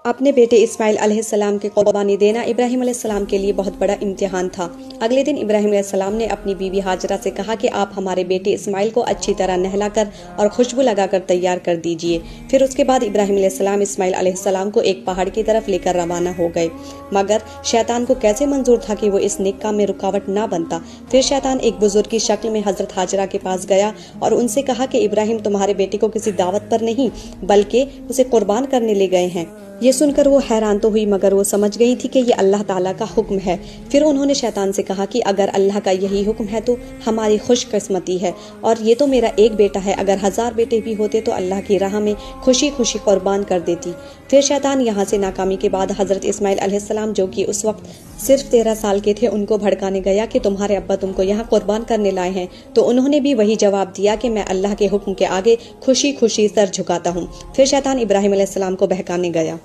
اپنے بیٹے اسماعیل علیہ السلام کے قربانی دینا ابراہیم علیہ السلام کے لیے بہت بڑا امتحان تھا۔ اگلے دن ابراہیم علیہ السلام نے اپنی بیوی ہاجرہ سے کہا کہ آپ ہمارے بیٹے اسماعیل کو اچھی طرح نہلا کر اور خوشبو لگا کر تیار کر دیجئے۔ پھر اس کے بعد ابراہیم علیہ السلام اسماعیل علیہ السلام کو ایک پہاڑ کی طرف لے کر روانہ ہو گئے، مگر شیطان کو کیسے منظور تھا کہ وہ اس نیک کام میں رکاوٹ نہ بنتا۔ پھر شیطان ایک بزرگ کی شکل میں حضرت ہاجرہ کے پاس گیا اور ان سے کہا کہ ابراہیم تمہارے بیٹے کو کسی دعوت پر نہیں بلکہ اسے قربان کرنے لے گئے ہیں۔ یہ سن کر وہ حیران تو ہوئی، مگر وہ سمجھ گئی تھی کہ یہ اللہ تعالیٰ کا حکم ہے۔ پھر انہوں نے شیطان سے کہا کہ اگر اللہ کا یہی حکم ہے تو ہماری خوش قسمتی ہے، اور یہ تو میرا ایک بیٹا ہے، اگر 1000 بیٹے بھی ہوتے تو اللہ کی راہ میں خوشی خوشی قربان کر دیتی۔ پھر شیطان یہاں سے ناکامی کے بعد حضرت اسماعیل علیہ السلام جو کہ اس وقت صرف 13 سال کے تھے، ان کو بھڑکانے گیا کہ تمہارے ابا تم کو یہاں قربان کرنے لائے ہیں، تو انہوں نے بھی وہی جواب دیا کہ میں اللہ کے حکم کے آگے خوشی خوشی سر جھکاتا ہوں۔ پھر شیطان ابراہیم علیہ السلام کو بہکانے گیا۔